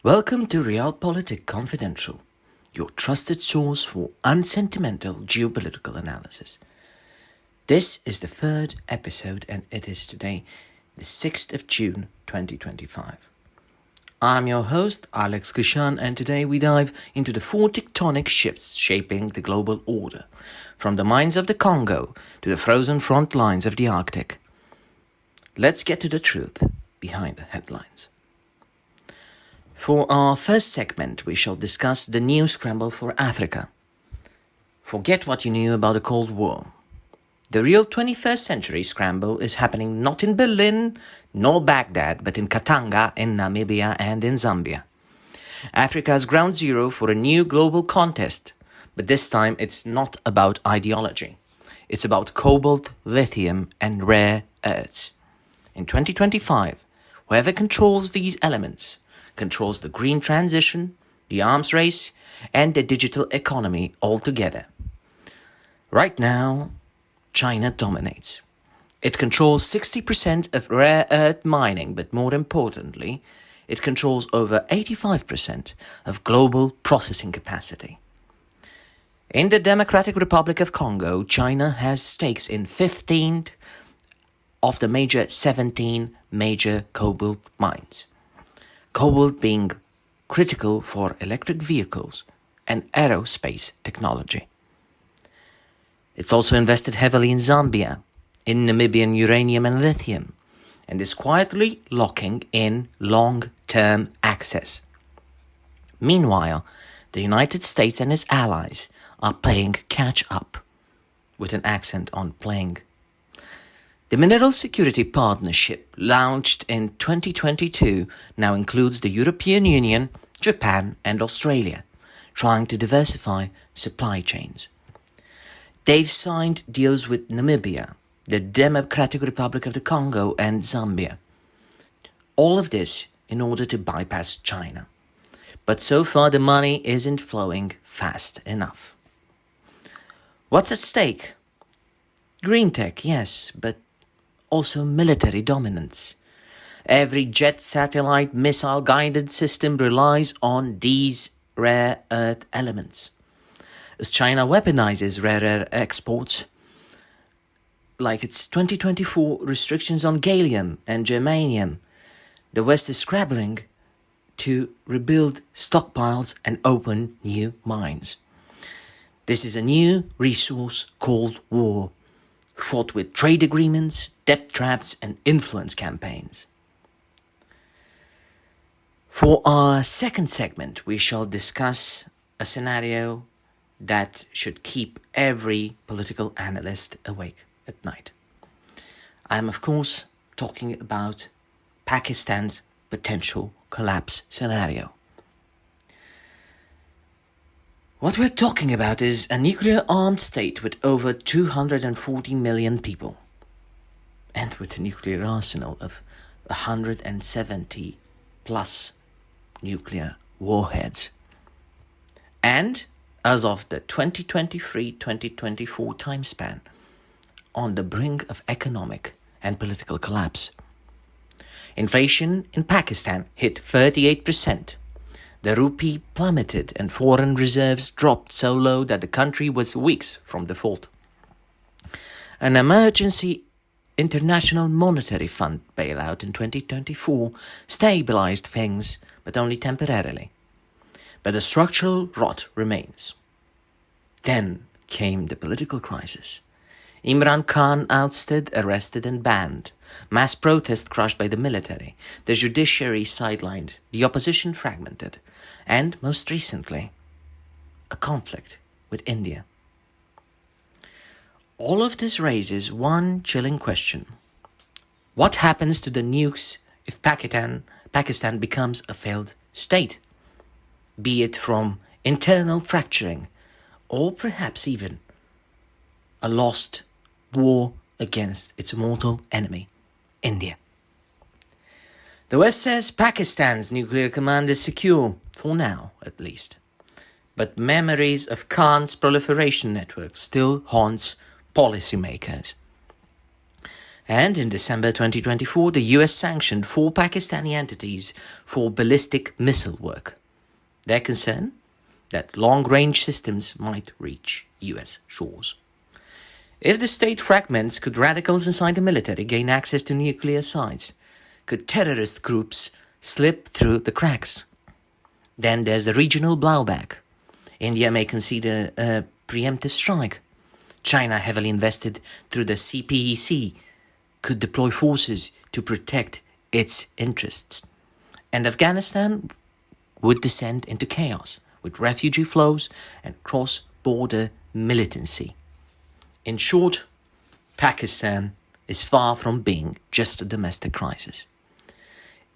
Welcome to Realpolitik Confidential, your trusted source for unsentimental geopolitical analysis. This is the third episode and it is today, the 6th of June 2025. I'm your host, Alex Krishan, and today we dive into the four tectonic shifts shaping the global order, from the mines of the Congo to the frozen front lines of the Arctic. Let's get to the truth behind the headlines. For our first segment, we shall discuss the new scramble for Africa. Forget what you knew about the Cold War. The real 21st century scramble is happening not in Berlin nor Baghdad, but in Katanga, in Namibia and in Zambia. Africa's ground zero for a new global contest, but this time it's not about ideology. It's about cobalt, lithium and rare earths. In 2025, whoever controls these elements controls the green transition, the arms race, and the digital economy altogether. Right now, China dominates. It controls 60% of rare earth mining, but more importantly, it controls over 85% of global processing capacity. In the Democratic Republic of Congo, China has stakes in 15 of the 17 major cobalt mines. Cobalt being critical for electric vehicles and aerospace technology. It's also invested heavily in Zambia, in Namibian uranium and lithium, and is quietly locking in long-term access. Meanwhile, the United States and its allies are playing catch-up, with an accent on playing. The Mineral Security Partnership, launched in 2022, now includes the European Union, Japan and Australia, trying to diversify supply chains. They've signed deals with Namibia, the Democratic Republic of the Congo and Zambia. All of this in order to bypass China. But so far the money isn't flowing fast enough. What's at stake? Green tech, yes, but also military dominance. Every jet, satellite, missile-guided system relies on these rare earth elements. As China weaponizes rare earth exports, like its 2024 restrictions on gallium and germanium, the West is scrambling to rebuild stockpiles and open new mines. This is a new resource called war, fought with trade agreements, debt traps and influence campaigns. For our second segment, we shall discuss a scenario that should keep every political analyst awake at night. I am, of course, talking about Pakistan's potential collapse scenario. What we're talking about is a nuclear-armed state with over 240 million people, and with a nuclear arsenal of 170 plus nuclear warheads. And as of the 2023-2024 time span, on the brink of economic and political collapse. Inflation in Pakistan hit 38%. The rupee plummeted and foreign reserves dropped so low that the country was weeks from default. An emergency International Monetary Fund bailout in 2024 stabilized things, but only temporarily. But the structural rot remains. Then came the political crisis. Imran Khan ousted, arrested and banned. Mass protest crushed by the military. The judiciary sidelined. The opposition fragmented. And, most recently, a conflict with India. All of this raises one chilling question. What happens to the nukes if Pakistan becomes a failed state? Be it from internal fracturing or perhaps even a lost war against its mortal enemy, India. The West says Pakistan's nuclear command is secure, for now at least. But memories of Khan's proliferation network still haunts policymakers. And in December 2024, the US sanctioned 4 Pakistani entities for ballistic missile work. Their concern? That long-range systems might reach US shores. If the state fragments, could radicals inside the military gain access to nuclear sites? Could terrorist groups slip through the cracks? Then there's the regional blowback. India may consider a preemptive strike. China, heavily invested through the CPEC, could deploy forces to protect its interests. And Afghanistan would descend into chaos with refugee flows and cross-border militancy. In short, Pakistan is far from being just a domestic crisis.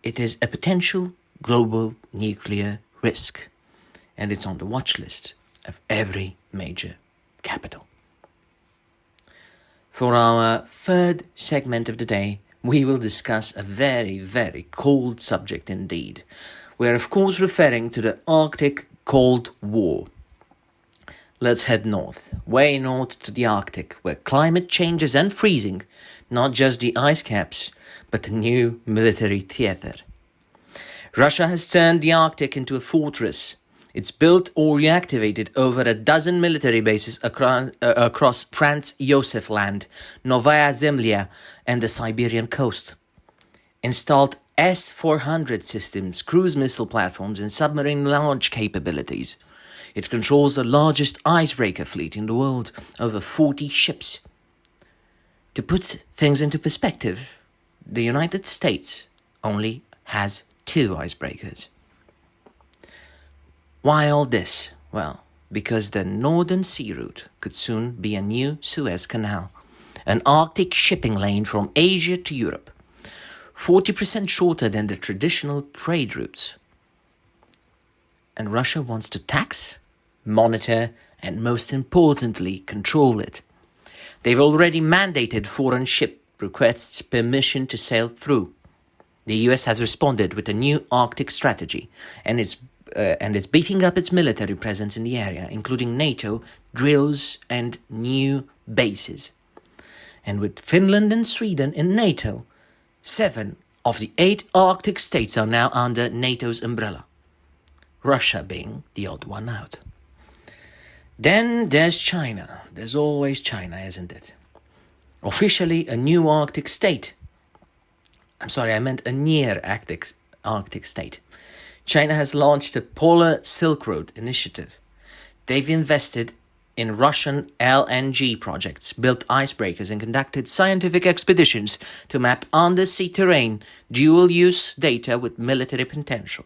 It is a potential global nuclear risk, and it's on the watch list of every major capital. For our third segment of the day, we will discuss a very, very cold subject indeed. We are of course referring to the Arctic Cold War. Let's head north, way north to the Arctic, where climate change is unfreezing not just the ice caps, but the new military theater. Russia has turned the Arctic into a fortress. It's built or reactivated over a dozen military bases across Franz Josef Land, Novaya Zemlya, and the Siberian coast. Installed S-400 systems, cruise missile platforms, and submarine launch capabilities. It controls the largest icebreaker fleet in the world, over 40 ships. To put things into perspective, the United States only has 2 icebreakers. Why all this? Well, because the Northern Sea Route could soon be a new Suez Canal, an Arctic shipping lane from Asia to Europe, 40% shorter than the traditional trade routes. And Russia wants to tax, monitor, and most importantly, control it. They've already mandated foreign ship requests permission to sail through. The US has responded with a new Arctic strategy and is beefing up its military presence in the area, including NATO, drills, and new bases. And with Finland and Sweden in NATO, 7 of the 8 Arctic states are now under NATO's umbrella, Russia being the odd one out. Then there's China. There's always China, isn't it? Officially a new Arctic state. I meant a near Arctic state. China has launched a Polar Silk Road initiative. They've invested in Russian LNG projects, built icebreakers, and conducted scientific expeditions to map undersea terrain, dual-use data with military potential.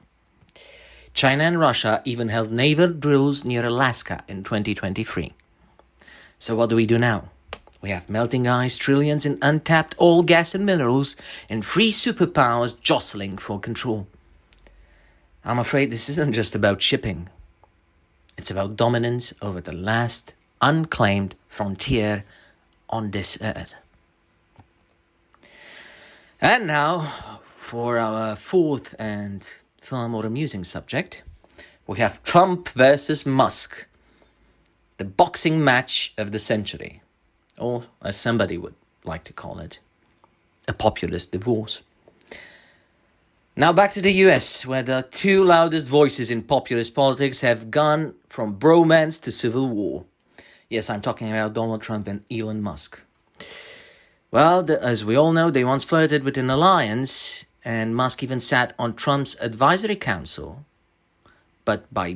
China and Russia even held naval drills near Alaska in 2023. So what do we do now? We have melting ice, trillions in untapped oil, gas and minerals, and 3 superpowers jostling for control. I'm afraid this isn't just about shipping. It's about dominance over the last unclaimed frontier on this earth. And now, for our fourth and far more amusing subject, we have Trump versus Musk, the boxing match of the century, or as somebody would like to call it, a populist divorce. Now back to the US, where the 2 loudest voices in populist politics have gone from bromance to civil war. Yes, I'm talking about Donald Trump and Elon Musk. Well, as we all know, they once flirted with an alliance, and Musk even sat on Trump's advisory council. But by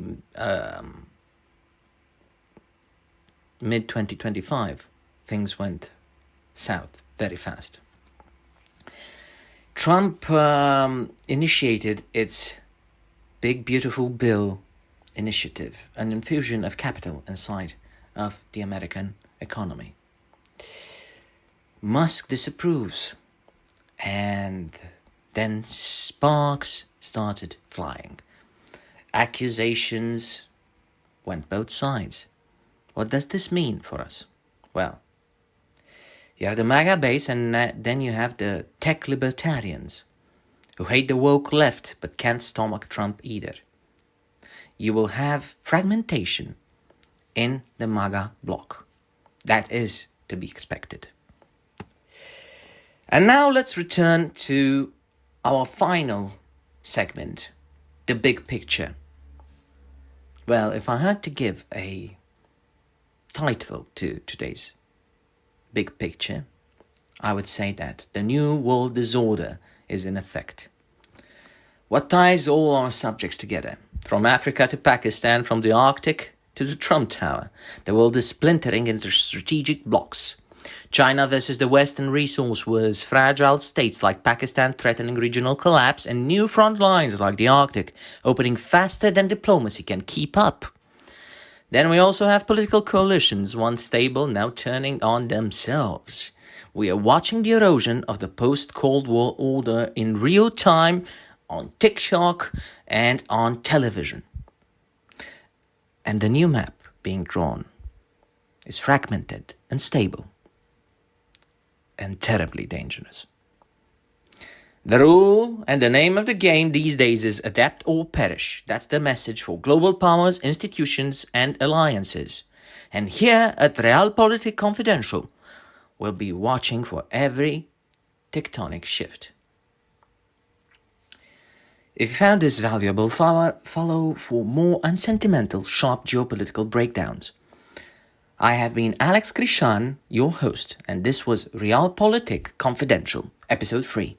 mid-2025, things went south very fast. Trump initiated its Big Beautiful Bill initiative, an infusion of capital inside of the American economy. Musk disapproves, and then sparks started flying. Accusations went both sides. What does this mean for us? Well, you have the MAGA base, and then you have the tech libertarians who hate the woke left but can't stomach Trump either. You will have fragmentation in the MAGA bloc. That is to be expected. And now let's return to our final segment, the big picture. Well, if I had to give a title to today's big picture, I would say that the New World Disorder is in effect. What ties all our subjects together? From Africa to Pakistan, from the Arctic to the Trump Tower, the world is splintering into strategic blocks. China versus the West and resource wars, fragile states like Pakistan threatening regional collapse, and new front lines like the Arctic opening faster than diplomacy can keep up. Then we also have political coalitions, once stable, now turning on themselves. We are watching the erosion of the post-Cold War order in real time on TikTok and on television. And the new map being drawn is fragmented, unstable, and terribly dangerous. The rule and the name of the game these days is adapt or perish. That's the message for global powers, institutions, and alliances. And here at Realpolitik Confidential, we'll be watching for every tectonic shift. If you found this valuable, follow for more unsentimental, sharp geopolitical breakdowns. I have been Alex Krishan, your host, and this was Realpolitik Confidential, Episode 3,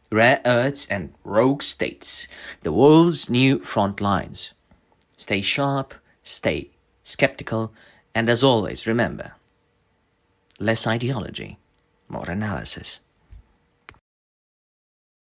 Rare Earths and Rogue States, the world's new front lines. Stay sharp, stay skeptical, and as always, remember, less ideology, more analysis.